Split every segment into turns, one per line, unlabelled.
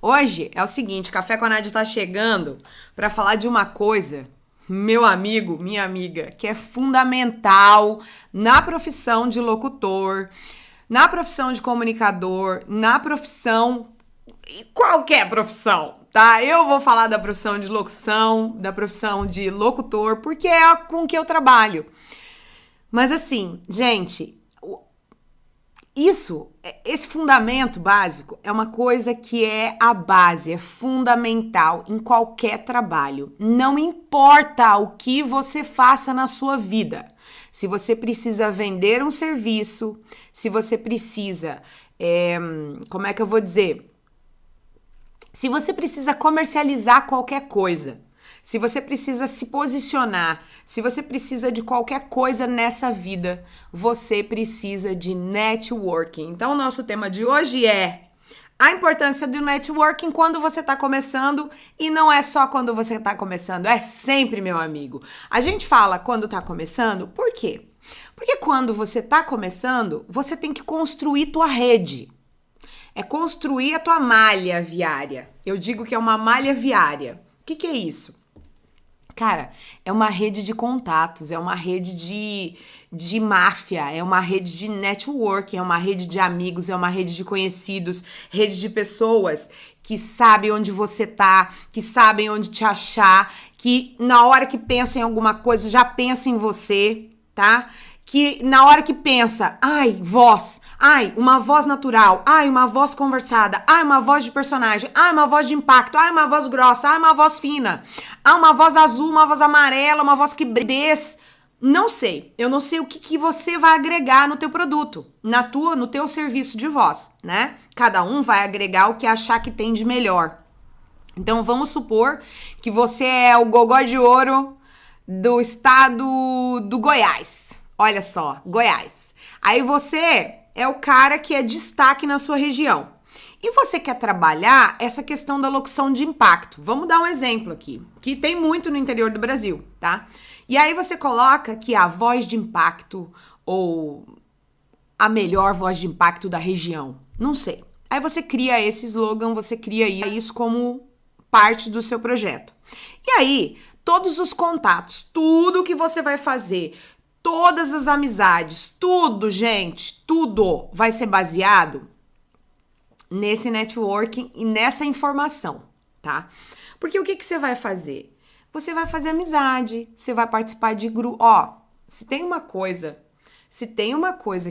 Hoje é o seguinte, Café com a Nádia tá chegando para falar de uma coisa, meu amigo, minha amiga, que é fundamental na profissão de locutor, na profissão de comunicador, na profissão, qualquer profissão, tá? Eu vou falar da profissão de locução, da profissão de locutor, porque é com que eu trabalho. Mas assim, gente, esse fundamento básico é uma coisa que é a base, é fundamental em qualquer trabalho. Não importa o que você faça na sua vida. Se você precisa vender um serviço, se você precisa, como é que eu vou dizer? Se você precisa comercializar qualquer coisa, se você precisa se posicionar, se você precisa de qualquer coisa nessa vida, você precisa de networking. Então, o nosso tema de hoje é a importância do networking quando você está começando, e não é só quando você está começando, é sempre, meu amigo. A gente fala quando está começando, por quê? Porque quando você está começando, você tem que construir tua rede. É construir a tua malha viária. Eu digo que é uma malha viária. O que é isso? Cara, é uma rede de contatos, é uma rede de máfia, é uma rede de networking, é uma rede de amigos, é uma rede de conhecidos, rede de pessoas que sabem onde você tá, que sabem onde te achar, que na hora que pensa em alguma coisa já pensa em você, tá? Que na hora que pensa, voz, uma voz natural, uma voz conversada, uma voz de personagem, uma voz de impacto, uma voz grossa, uma voz fina, uma voz azul, uma voz amarela, uma voz que brilha. Não sei, eu não sei o que você vai agregar no teu produto, no teu serviço de voz, né? Cada um vai agregar o que achar que tem de melhor. Então vamos supor que você é o gogó de ouro do estado do Goiás. Olha só, Goiás. Aí você é o cara que é destaque na sua região. E você quer trabalhar essa questão da locução de impacto. Vamos dar um exemplo aqui, que tem muito no interior do Brasil, tá? E aí você coloca que a voz de impacto ou a melhor voz de impacto da região. Não sei. Aí você cria esse slogan, você cria isso como parte do seu projeto. E aí, todos os contatos, tudo que você vai fazer, todas as amizades, tudo, gente, tudo vai ser baseado nesse networking e nessa informação, tá? Porque o que você vai fazer? Você vai fazer amizade, você vai participar de grupo. Se tem uma coisa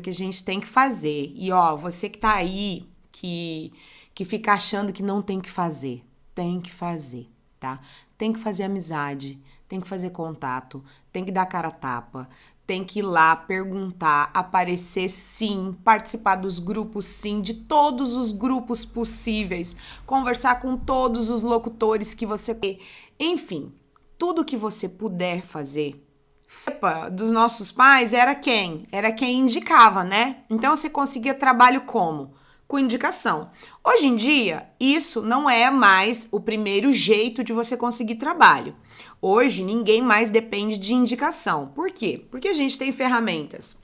que a gente tem que fazer, e você que tá aí, que fica achando que não tem que fazer, tá? Tem que fazer amizade, tem que fazer contato, tem que dar cara a tapa, tem que ir lá, perguntar, aparecer sim, participar dos grupos sim, de todos os grupos possíveis, conversar com todos os locutores que você quer. Enfim, tudo que você puder fazer. Dos nossos pais era quem? Era quem indicava, né? Então você conseguia trabalho como? Com indicação. Hoje em dia, isso não é mais o primeiro jeito de você conseguir trabalho. Hoje, ninguém mais depende de indicação. Por quê? Porque a gente tem ferramentas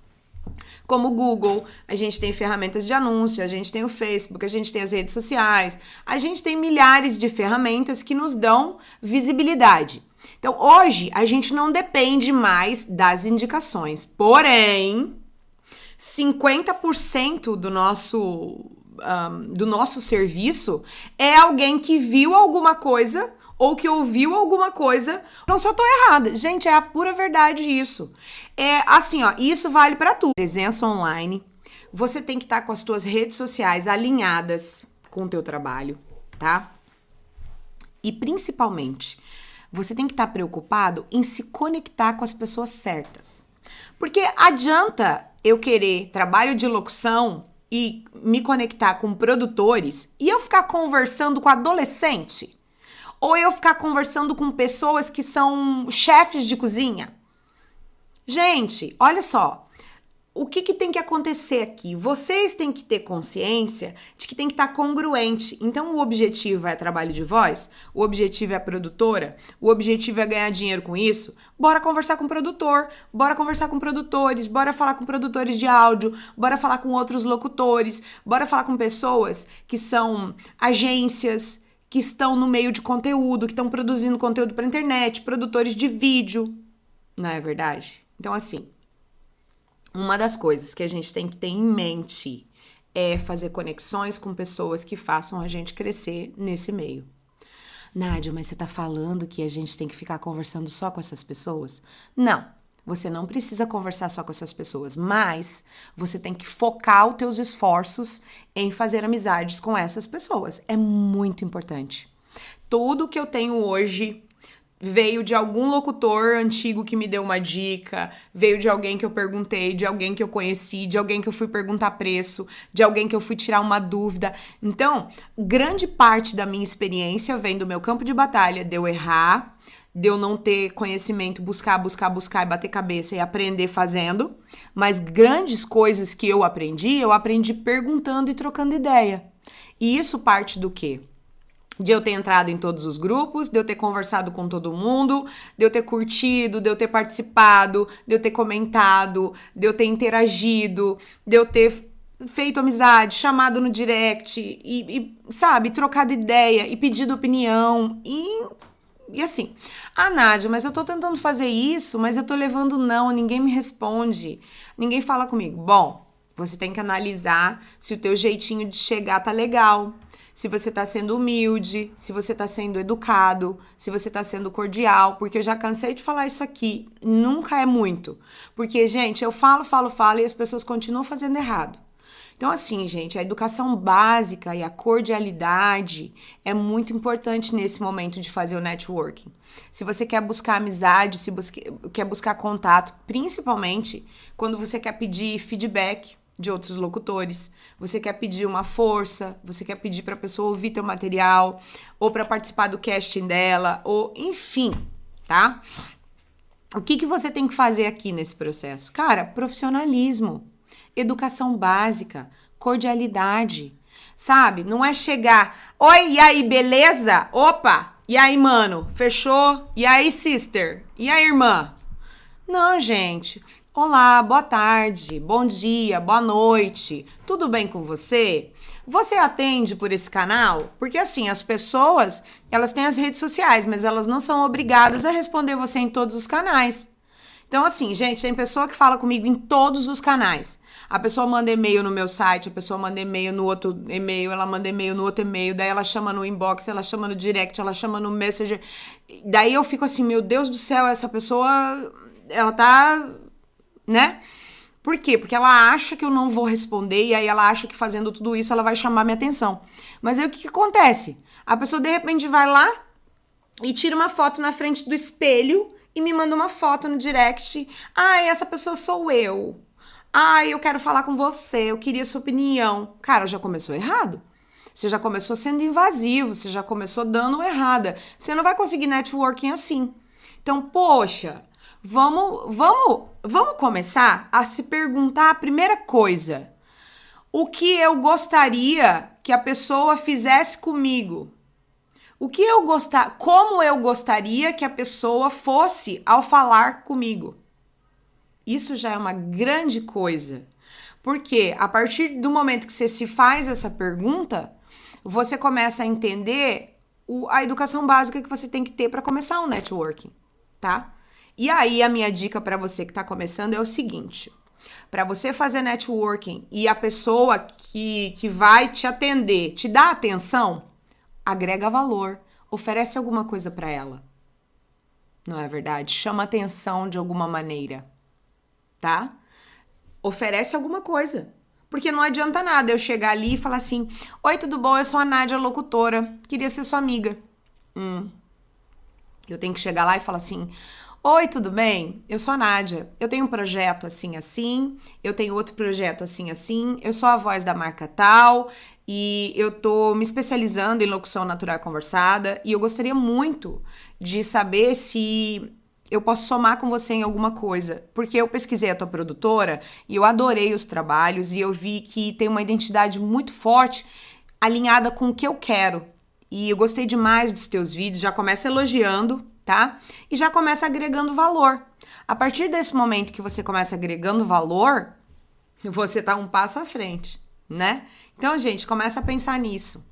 como o Google, a gente tem ferramentas de anúncio, a gente tem o Facebook, a gente tem as redes sociais, a gente tem milhares de ferramentas que nos dão visibilidade. Então, hoje, a gente não depende mais das indicações. Porém, 50% do nosso serviço é alguém que viu alguma coisa ou que ouviu alguma coisa. Então, se eu tô errada, gente, é a pura verdade isso. É assim, isso vale para tudo. Presença online, você tem que estar com as tuas redes sociais alinhadas com o teu trabalho, tá? E principalmente, você tem que estar preocupado em se conectar com as pessoas certas. Porque adianta eu querer trabalho de locução e me conectar com produtores e eu ficar conversando com adolescente? Ou eu ficar conversando com pessoas que são chefes de cozinha? Gente, olha só. o que tem que acontecer aqui? Vocês têm que ter consciência de que tem que estar congruente. Então, o objetivo é trabalho de voz? O objetivo é a produtora? O objetivo é ganhar dinheiro com isso? Bora conversar com o produtor, bora conversar com produtores, bora falar com produtores de áudio, bora falar com outros locutores, bora falar com pessoas que são agências, que estão no meio de conteúdo, que estão produzindo conteúdo para internet, produtores de vídeo. Não é verdade? Então, assim, uma das coisas que a gente tem que ter em mente é fazer conexões com pessoas que façam a gente crescer nesse meio. Nádia, mas você tá falando que a gente tem que ficar conversando só com essas pessoas? Não, você não precisa conversar só com essas pessoas, mas você tem que focar os teus esforços em fazer amizades com essas pessoas. É muito importante. Tudo que eu tenho hoje veio de algum locutor antigo que me deu uma dica, veio de alguém que eu perguntei, de alguém que eu conheci, de alguém que eu fui perguntar preço, de alguém que eu fui tirar uma dúvida. Então, grande parte da minha experiência vem do meu campo de batalha, de eu errar, de eu não ter conhecimento, buscar e bater cabeça e aprender fazendo. Mas grandes coisas que eu aprendi perguntando e trocando ideia. E isso parte do quê? De eu ter entrado em todos os grupos, de eu ter conversado com todo mundo, de eu ter curtido, de eu ter participado, de eu ter comentado, de eu ter interagido, de eu ter feito amizade, chamado no direct e sabe, trocado ideia e pedido opinião e assim. Ah, Nádia, mas eu tô tentando fazer isso, mas eu tô levando não, ninguém me responde, ninguém fala comigo. Bom, você tem que analisar se o teu jeitinho de chegar tá legal. Se você tá sendo humilde, se você tá sendo educado, se você tá sendo cordial, porque eu já cansei de falar isso aqui, nunca é muito. Porque, gente, eu falo e as pessoas continuam fazendo errado. Então, assim, gente, a educação básica e a cordialidade é muito importante nesse momento de fazer o networking. Se você quer buscar amizade, se quer buscar contato, principalmente quando você quer pedir feedback de outros locutores, você quer pedir uma força, você quer pedir para a pessoa ouvir teu material, ou para participar do casting dela, ou enfim, tá? O que você tem que fazer aqui nesse processo? Cara, profissionalismo, educação básica, cordialidade, sabe? Não é chegar, oi, e aí, beleza? Opa, e aí, mano, fechou? E aí, sister? E aí, irmã? Não, gente. Olá, boa tarde, bom dia, boa noite, tudo bem com você? Você atende por esse canal? Porque assim, as pessoas, elas têm as redes sociais, mas elas não são obrigadas a responder você em todos os canais. Então assim, gente, tem pessoa que fala comigo em todos os canais. A pessoa manda e-mail no meu site, a pessoa manda e-mail no outro e-mail, ela manda e-mail no outro e-mail, daí ela chama no inbox, ela chama no direct, ela chama no messenger. Daí eu fico assim, meu Deus do céu, essa pessoa, ela tá... né? Por quê? Porque ela acha que eu não vou responder e aí ela acha que fazendo tudo isso ela vai chamar minha atenção. Mas aí o que acontece? A pessoa de repente vai lá e tira uma foto na frente do espelho e me manda uma foto no direct. Ai, essa pessoa sou eu. Ai, eu quero falar com você, eu queria sua opinião. Cara, já começou errado. Você já começou sendo invasivo, você já começou dando errada. Você não vai conseguir networking assim. Então, poxa... Vamos começar a se perguntar a primeira coisa. O que eu gostaria que a pessoa fizesse comigo? Como eu gostaria que a pessoa fosse ao falar comigo? Isso já é uma grande coisa. Porque a partir do momento que você se faz essa pergunta, você começa a entender a educação básica que você tem que ter para começar um networking, tá? E aí, a minha dica para você que está começando é o seguinte. Para você fazer networking e a pessoa que vai te atender te dá atenção, agrega valor, oferece alguma coisa para ela. Não é verdade? Chama atenção de alguma maneira, tá? Oferece alguma coisa. Porque não adianta nada eu chegar ali e falar assim, oi, tudo bom? Eu sou a Nádia, locutora. Queria ser sua amiga. Eu tenho que chegar lá e falar assim... Oi, tudo bem? Eu sou a Nádia. Eu tenho um projeto assim, assim. Eu tenho outro projeto assim, assim. Eu sou a voz da marca tal. E eu tô me especializando em locução natural conversada. E eu gostaria muito de saber se eu posso somar com você em alguma coisa, porque eu pesquisei a tua produtora e eu adorei os trabalhos e eu vi que tem uma identidade muito forte alinhada com o que eu quero. E eu gostei demais dos teus vídeos, já começa elogiando, tá? E já começa agregando valor. A partir desse momento que você começa agregando valor, você tá um passo à frente, né? Então, gente, começa a pensar nisso.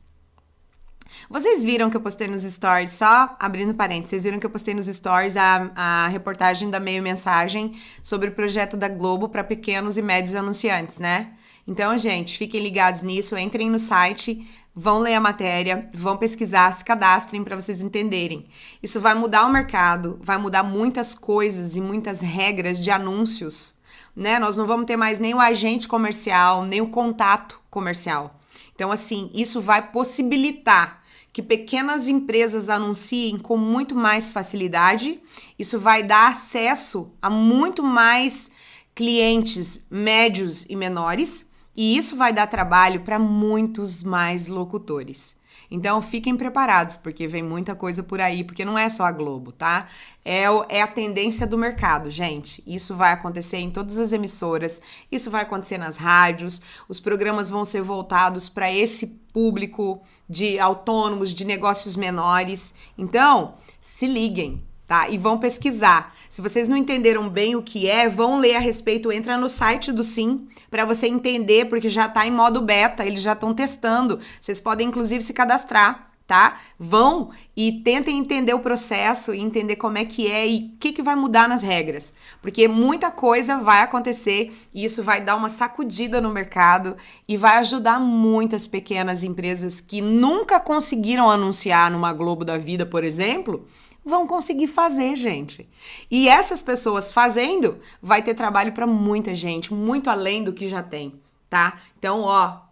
Vocês viram que eu postei nos stories, só abrindo parênteses, vocês viram que eu postei nos stories a reportagem da Meio Mensagem sobre o projeto da Globo para pequenos e médios anunciantes, né? Então, gente, fiquem ligados nisso, entrem no site, vão ler a matéria, vão pesquisar, se cadastrem para vocês entenderem. Isso vai mudar o mercado, vai mudar muitas coisas e muitas regras de anúncios, né? Nós não vamos ter mais nem o agente comercial, nem o contato comercial. Então, assim, isso vai possibilitar que pequenas empresas anunciem com muito mais facilidade. Isso vai dar acesso a muito mais clientes médios e menores, e isso vai dar trabalho para muitos mais locutores. Então, fiquem preparados, porque vem muita coisa por aí, porque não é só a Globo, tá? É a tendência do mercado, gente. Isso vai acontecer em todas as emissoras, isso vai acontecer nas rádios, os programas vão ser voltados para esse público de autônomos, de negócios menores. Então, se liguem, tá? E vão pesquisar. Se vocês não entenderam bem o que é, vão ler a respeito, entra no site do Sim para você entender, porque já tá em modo beta, eles já estão testando. Vocês podem inclusive se cadastrar, tá? Vão e tentem entender o processo e entender como é que é e o que vai mudar nas regras, porque muita coisa vai acontecer e isso vai dar uma sacudida no mercado e vai ajudar muitas pequenas empresas que nunca conseguiram anunciar numa Globo da Vida, por exemplo, vão conseguir fazer, gente. E essas pessoas fazendo, vai ter trabalho para muita gente, muito além do que já tem, tá? Então, ó,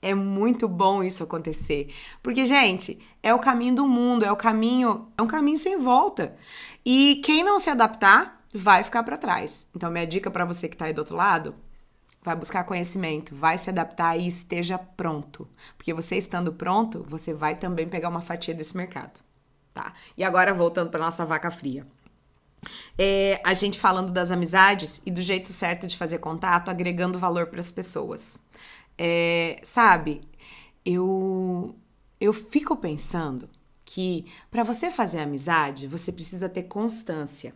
é muito bom isso acontecer. Porque, gente, é o caminho do mundo, é um caminho sem volta. E quem não se adaptar, vai ficar para trás. Então, minha dica para você que tá aí do outro lado, vai buscar conhecimento, vai se adaptar e esteja pronto. Porque você estando pronto, você vai também pegar uma fatia desse mercado. Tá? E agora, voltando para nossa vaca fria. A gente falando das amizades e do jeito certo de fazer contato, agregando valor para as pessoas. Sabe, eu fico pensando que para você fazer amizade, você precisa ter constância.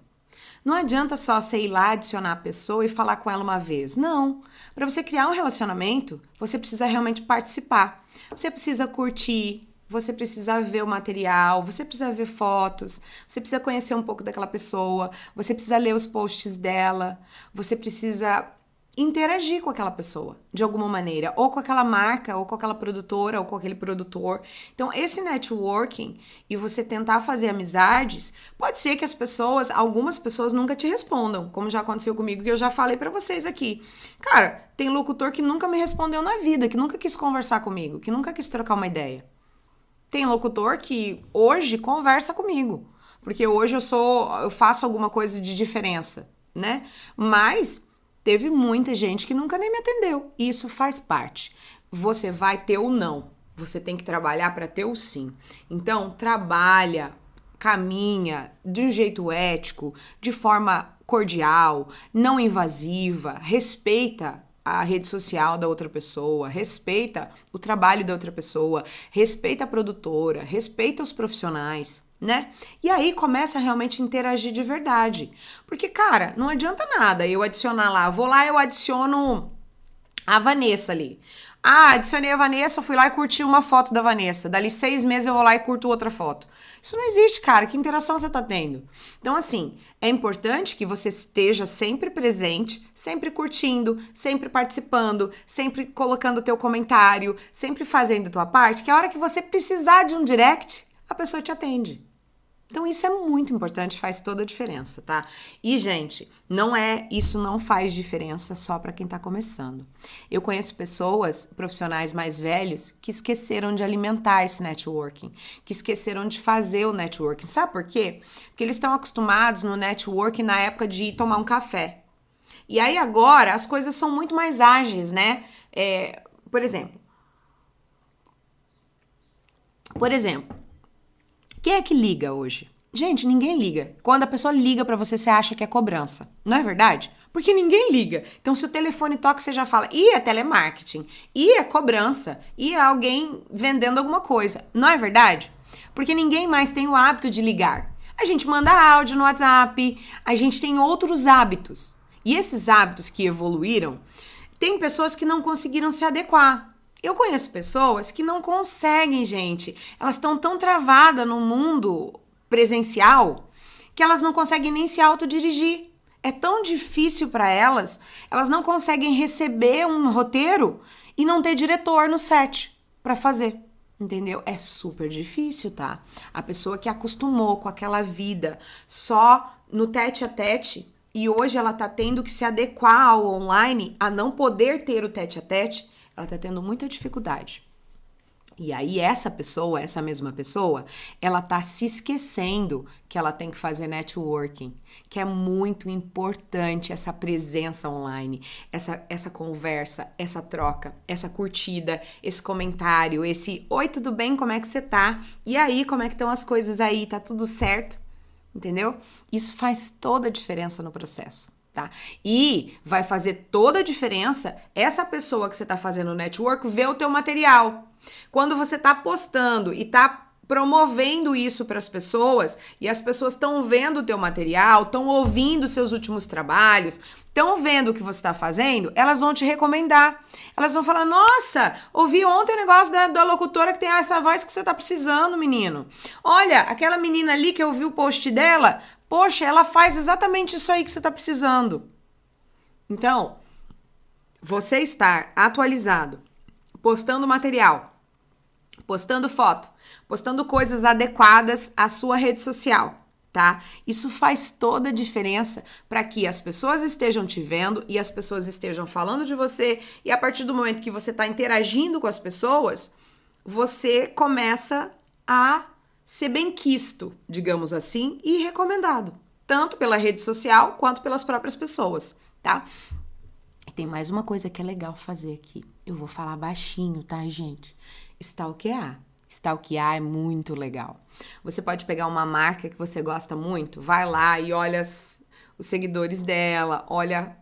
Não adianta só você ir lá, adicionar a pessoa e falar com ela uma vez. Não. Para você criar um relacionamento, você precisa realmente participar. Você precisa curtir. Você precisa ver o material, você precisa ver fotos, você precisa conhecer um pouco daquela pessoa, você precisa ler os posts dela, você precisa interagir com aquela pessoa, de alguma maneira, ou com aquela marca, ou com aquela produtora, ou com aquele produtor. Então, esse networking e você tentar fazer amizades, pode ser que algumas pessoas nunca te respondam, como já aconteceu comigo, que eu já falei pra vocês aqui. Cara, tem locutor que nunca me respondeu na vida, que nunca quis conversar comigo, que nunca quis trocar uma ideia. Tem locutor que hoje conversa comigo, porque hoje eu faço alguma coisa de diferença, né? Mas teve muita gente que nunca nem me atendeu. E isso faz parte. Você vai ter o não. Você tem que trabalhar para ter o sim. Então, trabalha, caminha de um jeito ético, de forma cordial, não invasiva, respeita a rede social da outra pessoa, respeita o trabalho da outra pessoa, respeita a produtora, respeita os profissionais, né? E aí começa a realmente interagir de verdade. Porque, cara, não adianta nada eu adicionar lá, vou lá e eu adiciono a Vanessa ali. Adicionei a Vanessa, fui lá e curti uma foto da Vanessa. Dali 6 meses eu vou lá e curto outra foto. Isso não existe, cara. Que interação você tá tendo? Então, assim, é importante que você esteja sempre presente, sempre curtindo, sempre participando, sempre colocando o teu comentário, sempre fazendo a tua parte, que a hora que você precisar de um direct, a pessoa te atende. Então, isso é muito importante, faz toda a diferença, tá? E, gente, isso não faz diferença só para quem tá começando. Eu conheço pessoas, profissionais mais velhos, que esqueceram de alimentar esse networking, que esqueceram de fazer o networking. Sabe por quê? Porque eles estão acostumados no networking na época de ir tomar um café. E aí, agora, as coisas são muito mais ágeis, né? Por exemplo, quem é que liga hoje? Gente, ninguém liga. Quando a pessoa liga pra você, você acha que é cobrança. Não é verdade? Porque ninguém liga. Então, se o telefone toca, você já fala, ih, é telemarketing, ih, é cobrança, ih, é alguém vendendo alguma coisa. Não é verdade? Porque ninguém mais tem o hábito de ligar. A gente manda áudio no WhatsApp, a gente tem outros hábitos. E esses hábitos que evoluíram, tem pessoas que não conseguiram se adequar. Eu conheço pessoas que não conseguem, gente. Elas estão tão travadas no mundo presencial que elas não conseguem nem se autodirigir. É tão difícil para elas, elas não conseguem receber um roteiro e não ter diretor no set para fazer. Entendeu? É super difícil, tá? A pessoa que acostumou com aquela vida só no tete a tete e hoje ela tá tendo que se adequar ao online, a não poder ter o tete a tete, ela tá tendo muita dificuldade. E aí essa pessoa, essa mesma pessoa, ela tá se esquecendo que ela tem que fazer networking, que é muito importante essa presença online, essa conversa, essa troca, essa curtida, esse comentário, esse oi, tudo bem? Como é que você tá? E aí, como é que estão as coisas aí? Tá tudo certo? Entendeu? Isso faz toda a diferença no processo. Tá? E vai fazer toda a diferença essa pessoa que você tá fazendo o network ver o teu material. Quando você tá postando e tá promovendo isso para as pessoas e as pessoas estão vendo o teu material, estão ouvindo seus últimos trabalhos, estão vendo o que você está fazendo, elas vão te recomendar. Elas vão falar, nossa, ouvi ontem o negócio da locutora que tem essa voz que você tá precisando, menino. Olha, aquela menina ali que eu vi o post dela, poxa, ela faz exatamente isso aí que você tá precisando. Então, você estar atualizado, postando material, postando foto, postando coisas adequadas à sua rede social, tá? Isso faz toda a diferença para que as pessoas estejam te vendo e as pessoas estejam falando de você e a partir do momento que você está interagindo com as pessoas, você começa a ser benquisto, digamos assim, e recomendado, tanto pela rede social quanto pelas próprias pessoas, tá? E tem mais uma coisa que é legal fazer aqui. Eu vou falar baixinho, tá, gente? Stalkear. Stalkear é muito legal. Você pode pegar uma marca que você gosta muito, vai lá e olha os seguidores dela, olha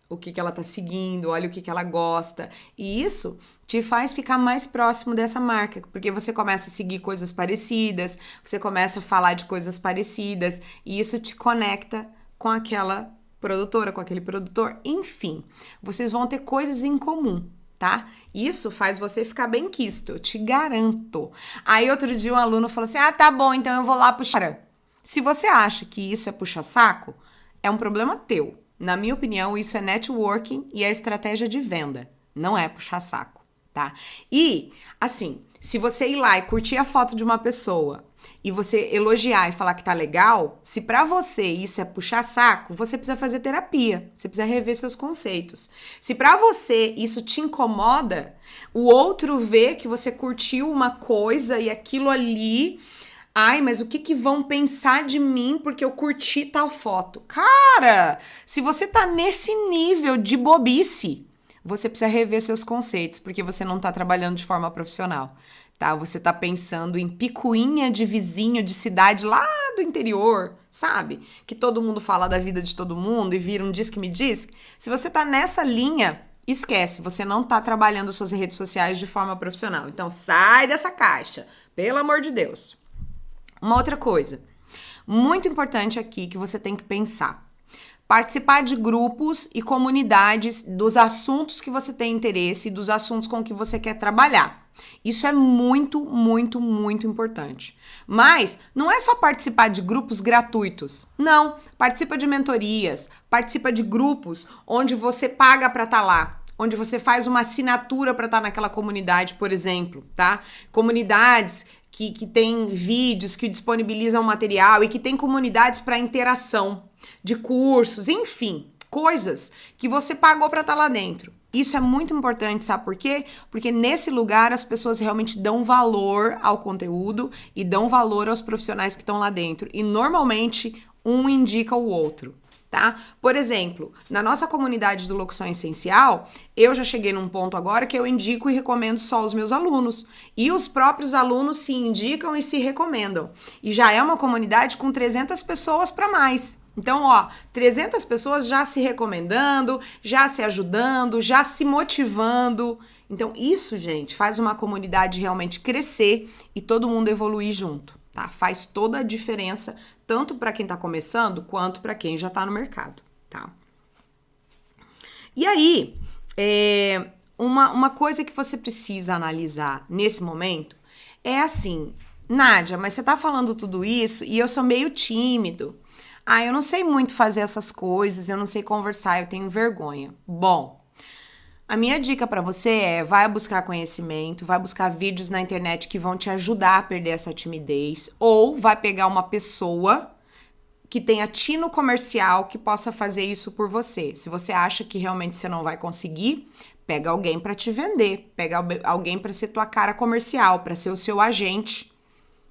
o que ela tá seguindo, olha o que ela gosta. E isso te faz ficar mais próximo dessa marca, porque você começa a seguir coisas parecidas, você começa a falar de coisas parecidas, e isso te conecta com aquela produtora, com aquele produtor, enfim, vocês vão ter coisas em comum, tá? Isso faz você ficar bem quisto, eu te garanto. Aí outro dia um aluno falou assim, tá bom, então eu vou lá puxar. Se você acha que isso é puxa-saco, é um problema teu. Na minha opinião, isso é networking e é estratégia de venda, não é puxa-saco, tá? E, assim, se você ir lá e curtir a foto de uma pessoa e você elogiar e falar que tá legal, se pra você isso é puxar saco, você precisa fazer terapia, você precisa rever seus conceitos. Se pra você isso te incomoda, o outro vê que você curtiu uma coisa e aquilo ali, ai, mas o que vão pensar de mim porque eu curti tal foto? Cara, se você tá nesse nível de bobice, você precisa rever seus conceitos, porque você não tá trabalhando de forma profissional. Tá? Você tá pensando em picuinha de vizinho de cidade lá do interior, sabe? Que todo mundo fala da vida de todo mundo e vira um diz que me diz. Se você tá nessa linha, esquece, você não tá trabalhando suas redes sociais de forma profissional. Então sai dessa caixa, pelo amor de Deus. Uma outra coisa, muito importante aqui que você tem que pensar. Participar de grupos e comunidades dos assuntos que você tem interesse e dos assuntos com que você quer trabalhar. Isso é muito, muito, muito importante. Mas não é só participar de grupos gratuitos. Não, participa de mentorias, participa de grupos onde você paga para estar lá, onde você faz uma assinatura para estar naquela comunidade, por exemplo, tá? Comunidades que tem vídeos, que disponibilizam material e que tem comunidades para interação, de cursos, enfim, coisas que você pagou para estar lá dentro. Isso é muito importante, sabe por quê? Porque nesse lugar as pessoas realmente dão valor ao conteúdo e dão valor aos profissionais que estão lá dentro. E normalmente um indica o outro, tá? Por exemplo, na nossa comunidade do Locução Essencial, eu já cheguei num ponto agora que eu indico e recomendo só os meus alunos. E os próprios alunos se indicam e se recomendam. E já é uma comunidade com 300 pessoas para mais. Então, 300 pessoas já se recomendando, já se ajudando, já se motivando. Então, isso, gente, faz uma comunidade realmente crescer e todo mundo evoluir junto, tá? Faz toda a diferença, tanto para quem tá começando, quanto para quem já tá no mercado, tá? E aí, uma coisa que você precisa analisar nesse momento é assim, Nádia, mas você tá falando tudo isso e eu sou meio tímido. Eu não sei muito fazer essas coisas, eu não sei conversar, eu tenho vergonha. Bom, a minha dica para você vai buscar conhecimento, vai buscar vídeos na internet que vão te ajudar a perder essa timidez, ou vai pegar uma pessoa que tenha tino comercial que possa fazer isso por você. Se você acha que realmente você não vai conseguir, pega alguém para te vender, pega alguém para ser tua cara comercial, para ser o seu agente.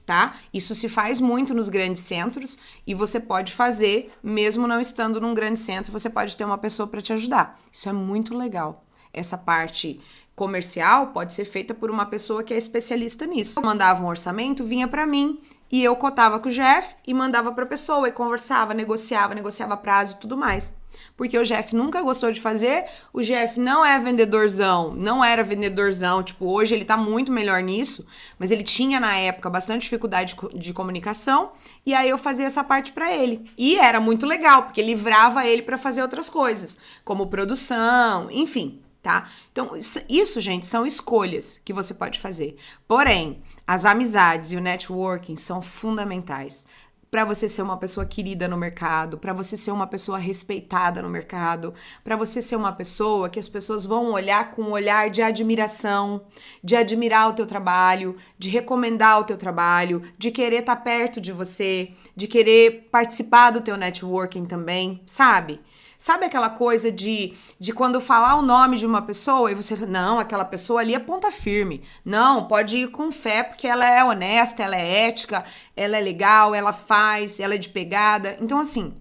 Tá? Isso se faz muito nos grandes centros e você pode fazer, mesmo não estando num grande centro, você pode ter uma pessoa para te ajudar. Isso é muito legal. Essa parte comercial pode ser feita por uma pessoa que é especialista nisso. Eu mandava um orçamento, vinha para mim e eu cotava com o Jeff e mandava para a pessoa e conversava, negociava prazo e tudo mais. Porque o Jeff nunca gostou de fazer, o Jeff não é vendedorzão, não era vendedorzão, tipo, hoje ele tá muito melhor nisso, mas ele tinha na época bastante dificuldade de comunicação, e aí eu fazia essa parte pra ele. E era muito legal, porque livrava ele pra fazer outras coisas, como produção, enfim, tá? Então, isso, gente, são escolhas que você pode fazer. Porém, as amizades e o networking são fundamentais para você ser uma pessoa querida no mercado, para você ser uma pessoa respeitada no mercado, para você ser uma pessoa que as pessoas vão olhar com um olhar de admiração, de admirar o teu trabalho, de recomendar o teu trabalho, de querer estar perto de você, de querer participar do teu networking também, sabe? Sabe aquela coisa de quando falar o nome de uma pessoa e você, não, aquela pessoa ali é ponta firme. Não, pode ir com fé porque ela é honesta, ela é ética, ela é legal, ela faz, ela é de pegada. Então, assim,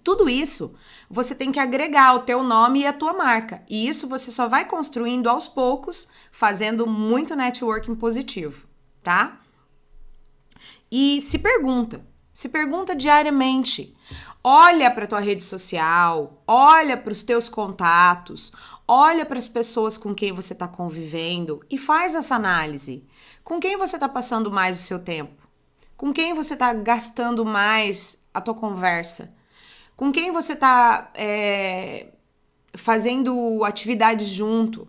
tudo isso você tem que agregar o teu nome e a tua marca. E isso você só vai construindo aos poucos, fazendo muito networking positivo, tá? E se pergunta diariamente. Olha para tua rede social, olha para os teus contatos, olha para as pessoas com quem você está convivendo e faz essa análise. Com quem você está passando mais o seu tempo? Com quem você está gastando mais a tua conversa? Com quem você está fazendo atividades junto?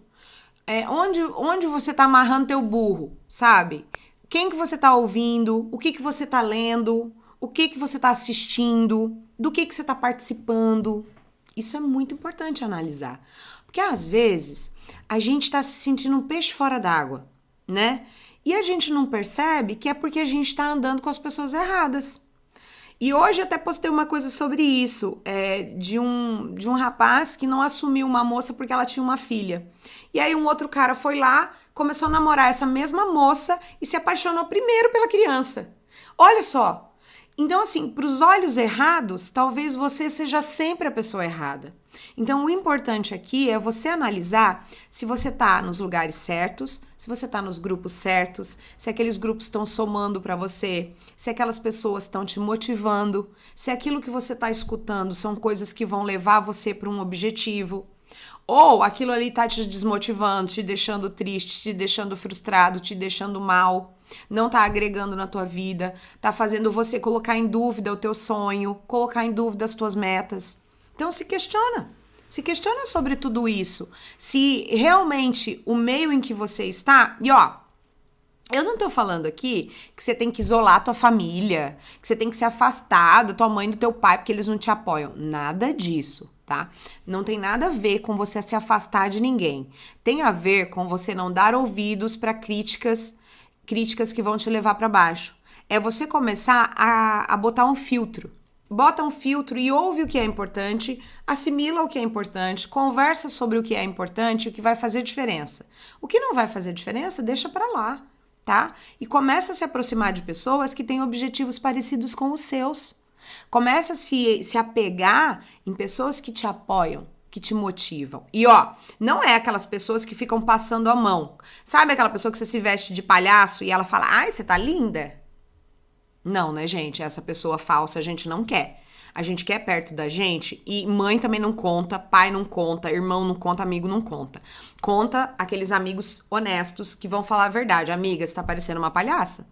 Onde você está amarrando teu burro, sabe? Quem que você está ouvindo? O que você está lendo? O que você está assistindo, do que você está participando. Isso é muito importante analisar. Porque, às vezes, a gente está se sentindo um peixe fora d'água, né? E a gente não percebe que é porque a gente está andando com as pessoas erradas. E hoje até postei uma coisa sobre isso, de um rapaz que não assumiu uma moça porque ela tinha uma filha. E aí um outro cara foi lá, começou a namorar essa mesma moça e se apaixonou primeiro pela criança. Olha só. Então, assim, para os olhos errados, talvez você seja sempre a pessoa errada. Então, o importante aqui é você analisar se você está nos lugares certos, se você está nos grupos certos, se aqueles grupos estão somando para você, se aquelas pessoas estão te motivando, se aquilo que você está escutando são coisas que vão levar você para um objetivo. Ou aquilo ali tá te desmotivando, te deixando triste, te deixando frustrado, te deixando mal, não tá agregando na tua vida, tá fazendo você colocar em dúvida o teu sonho, colocar em dúvida as tuas metas. Então se questiona sobre tudo isso. Se realmente o meio em que você está, eu não tô falando aqui que você tem que isolar a tua família, que você tem que se afastar da tua mãe e do teu pai porque eles não te apoiam. Nada disso, tá? Não tem nada a ver com você se afastar de ninguém. Tem a ver com você não dar ouvidos para críticas que vão te levar para baixo. É você começar a botar um filtro. Bota um filtro e ouve o que é importante, assimila o que é importante, conversa sobre o que é importante e o que vai fazer diferença. O que não vai fazer diferença, deixa para lá. Tá? E começa a se aproximar de pessoas que têm objetivos parecidos com os seus. Começa a se apegar em pessoas que te apoiam, que te motivam. E ó, não é aquelas pessoas que ficam passando a mão. Sabe aquela pessoa que você se veste de palhaço e ela fala, ai, você tá linda? Não, né, gente? Essa pessoa falsa a gente não quer. A gente quer perto da gente e mãe também não conta, pai não conta, irmão não conta, amigo não conta. Conta aqueles amigos honestos que vão falar a verdade. Amiga, você tá parecendo uma palhaça,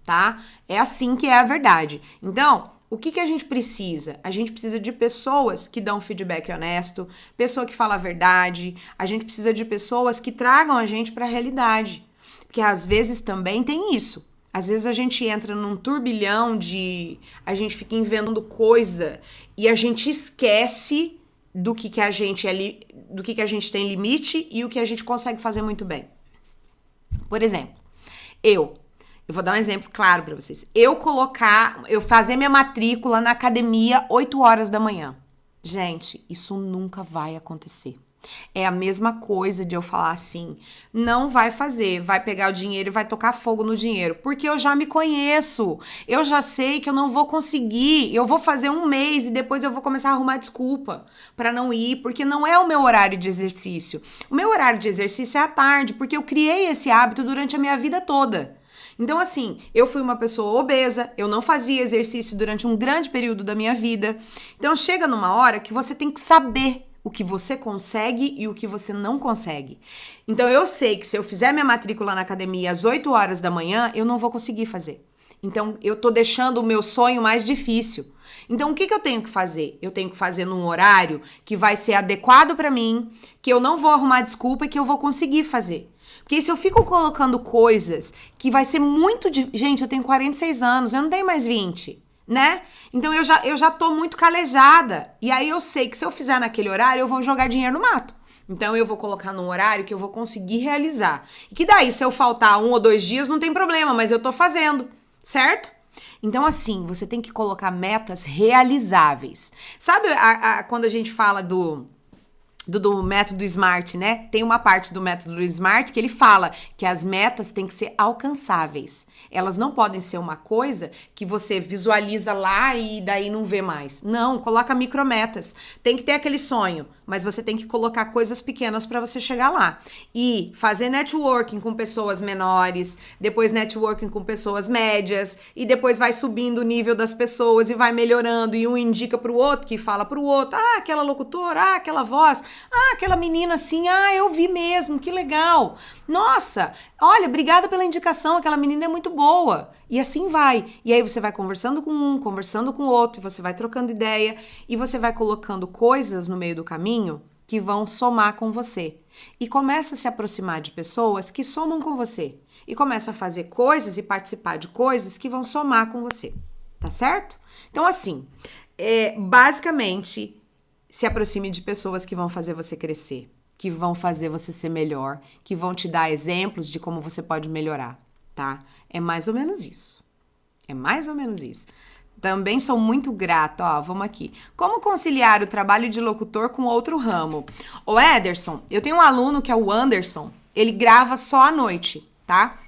tá? É assim que é a verdade. Então, o que a gente precisa? A gente precisa de pessoas que dão feedback honesto, pessoa que fala a verdade. A gente precisa de pessoas que tragam a gente para a realidade. Porque às vezes também tem isso. Às vezes a gente entra num turbilhão a gente fica inventando coisa e a gente esquece do que a gente do que a gente tem limite e o que a gente consegue fazer muito bem. Por exemplo, eu vou dar um exemplo claro para vocês. Eu fazer minha matrícula na academia 8 horas da manhã. Gente, isso nunca vai acontecer. É a mesma coisa de eu falar assim, não vai fazer, vai pegar o dinheiro e vai tocar fogo no dinheiro, porque eu já me conheço, eu já sei que eu não vou conseguir, eu vou fazer um mês e depois eu vou começar a arrumar desculpa para não ir, porque não é o meu horário de exercício. O meu horário de exercício é à tarde, porque eu criei esse hábito durante a minha vida toda. Então, assim, eu fui uma pessoa obesa, eu não fazia exercício durante um grande período da minha vida. Então, chega numa hora que você tem que saber o que você consegue e o que você não consegue. Então, eu sei que se eu fizer minha matrícula na academia às 8 horas da manhã, eu não vou conseguir fazer. Então, eu tô deixando o meu sonho mais difícil. Então, o que eu tenho que fazer? Eu tenho que fazer num horário que vai ser adequado pra mim, que eu não vou arrumar desculpa e que eu vou conseguir fazer. Porque se eu fico colocando coisas que vai ser muito... Gente, eu tenho 46 anos, eu não tenho mais 20, né? Então eu já tô muito calejada. E aí eu sei que se eu fizer naquele horário, eu vou jogar dinheiro no mato. Então eu vou colocar num horário que eu vou conseguir realizar. E que daí, se eu faltar 1 ou 2 dias, não tem problema, mas eu tô fazendo, certo? Então, assim, você tem que colocar metas realizáveis. Sabe quando a gente fala do método SMART, né? Tem uma parte do método SMART que ele fala que as metas têm que ser alcançáveis. Elas não podem ser uma coisa que você visualiza lá e daí não vê mais. Não, coloca micrometas. Tem que ter aquele sonho, mas você tem que colocar coisas pequenas para você chegar lá. E fazer networking com pessoas menores, depois networking com pessoas médias, e depois vai subindo o nível das pessoas e vai melhorando, e um indica pro outro, que fala pro outro, ah, aquela locutora, ah, aquela voz, ah, aquela menina assim, ah, eu vi mesmo, que legal. Nossa, olha, obrigada pela indicação, aquela menina é muito boa. E assim vai. E aí você vai conversando com um, conversando com o outro, e você vai trocando ideia, e você vai colocando coisas no meio do caminho que vão somar com você. E começa a se aproximar de pessoas que somam com você. E começa a fazer coisas e participar de coisas que vão somar com você. Tá certo? Então, assim, basicamente, se aproxime de pessoas que vão fazer você crescer, que vão fazer você ser melhor, que vão te dar exemplos de como você pode melhorar, tá? É mais ou menos isso. É mais ou menos isso. Também sou muito grata, ó, vamos aqui. Como conciliar o trabalho de locutor com outro ramo? Ô Ederson, eu tenho um aluno que é o Anderson, ele grava só à noite, tá?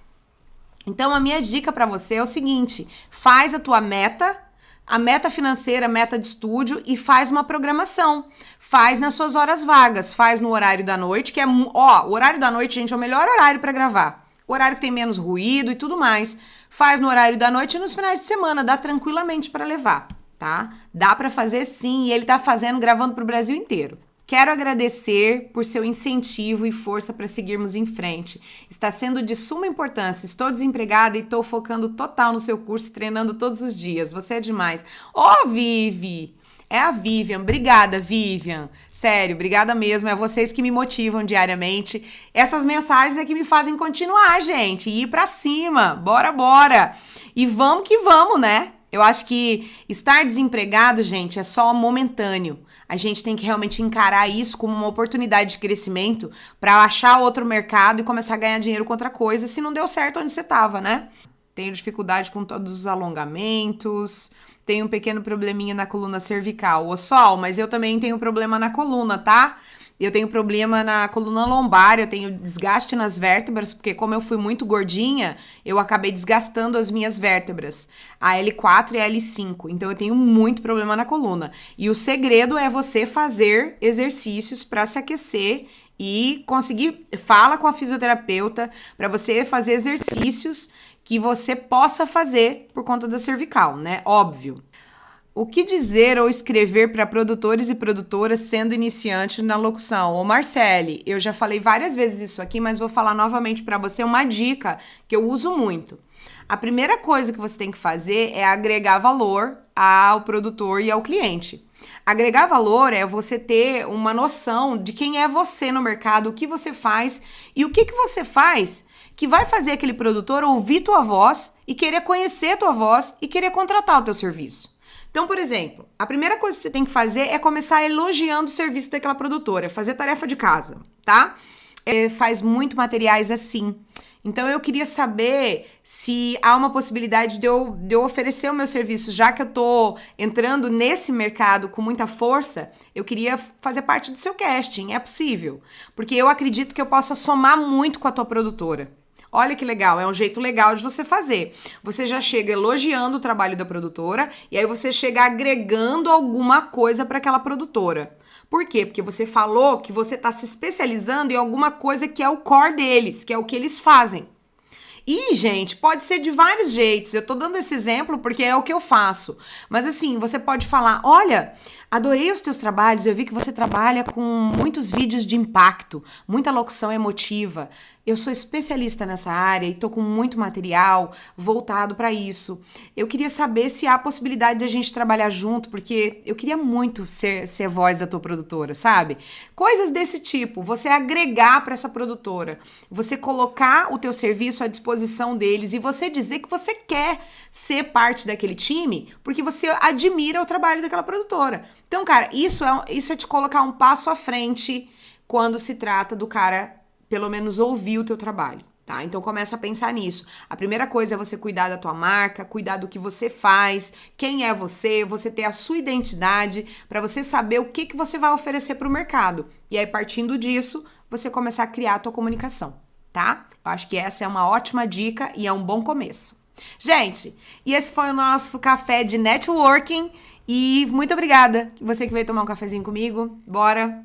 Então a minha dica pra você é o seguinte, faz a tua meta, a meta financeira, a meta de estúdio e faz uma programação. Faz nas suas horas vagas, faz no horário da noite, que é, ó, o horário da noite, gente, é o melhor horário pra gravar. O horário que tem menos ruído e tudo mais. Faz no horário da noite e nos finais de semana, dá tranquilamente pra levar, tá? Dá pra fazer sim, e ele tá fazendo, gravando pro Brasil inteiro. Quero agradecer por seu incentivo e força para seguirmos em frente. Está sendo de suma importância. Estou desempregada e estou focando total no seu curso, treinando todos os dias. Você é demais. Ô, Vivi! É a Vivian. Obrigada, Vivian. Sério, obrigada mesmo. É vocês que me motivam diariamente. Essas mensagens é que me fazem continuar, gente. E ir pra cima. Bora, bora. E vamos que vamos, né? Eu acho que estar desempregado, gente, é só momentâneo. A gente tem que realmente encarar isso como uma oportunidade de crescimento para achar outro mercado e começar a ganhar dinheiro com outra coisa se não deu certo onde você estava, né? Tenho dificuldade com todos os alongamentos, tenho um pequeno probleminha na coluna cervical. Ô, Sol, mas eu também tenho problema na coluna, tá? Eu tenho problema na coluna lombar, eu tenho desgaste nas vértebras, porque como eu fui muito gordinha, eu acabei desgastando as minhas vértebras, a L4 e a L5. Então eu tenho muito problema na coluna. E o segredo é você fazer exercícios para se aquecer e conseguir, fala com a fisioterapeuta para você fazer exercícios que você possa fazer por conta da cervical, né? Óbvio. O que dizer ou escrever para produtores e produtoras sendo iniciante na locução? Ô Marcele, eu já falei várias vezes isso aqui, mas vou falar novamente para você uma dica que eu uso muito. A primeira coisa que você tem que fazer é agregar valor ao produtor e ao cliente. Agregar valor é você ter uma noção de quem é você no mercado, o que você faz e o que você faz que vai fazer aquele produtor ouvir tua voz e querer conhecer tua voz e querer contratar o teu serviço. Então, por exemplo, a primeira coisa que você tem que fazer é começar elogiando o serviço daquela produtora, fazer tarefa de casa, tá? Faz muito materiais assim. Então, eu queria saber se há uma possibilidade de eu oferecer o meu serviço, já que eu tô entrando nesse mercado com muita força, eu queria fazer parte do seu casting, é possível? Porque eu acredito que eu possa somar muito com a tua produtora. Olha que legal, é um jeito legal de você fazer. Você já chega elogiando o trabalho da produtora e aí você chega agregando alguma coisa para aquela produtora. Por quê? Porque você falou que você está se especializando em alguma coisa que é o core deles, que é o que eles fazem. E, gente, pode ser de vários jeitos. Eu tô dando esse exemplo porque é o que eu faço. Mas assim, você pode falar, olha, adorei os teus trabalhos, eu vi que você trabalha com muitos vídeos de impacto, muita locução emotiva. Eu sou especialista nessa área e tô com muito material voltado para isso. Eu queria saber se há possibilidade de a gente trabalhar junto, porque eu queria muito ser voz da tua produtora, sabe? Coisas desse tipo, você agregar para essa produtora, você colocar o teu serviço à disposição deles e você dizer que você quer ser parte daquele time porque você admira o trabalho daquela produtora. Então, cara, isso é te colocar um passo à frente quando se trata do cara, pelo menos, ouvir o teu trabalho, tá? Então, começa a pensar nisso. A primeira coisa é você cuidar da tua marca, cuidar do que você faz, quem é você ter a sua identidade, para você saber o que você vai oferecer para o mercado. E aí, partindo disso, você começar a criar a tua comunicação, tá? Eu acho que essa é uma ótima dica e é um bom começo. Gente, e esse foi o nosso café de networking. E muito obrigada, você que veio tomar um cafezinho comigo. Bora!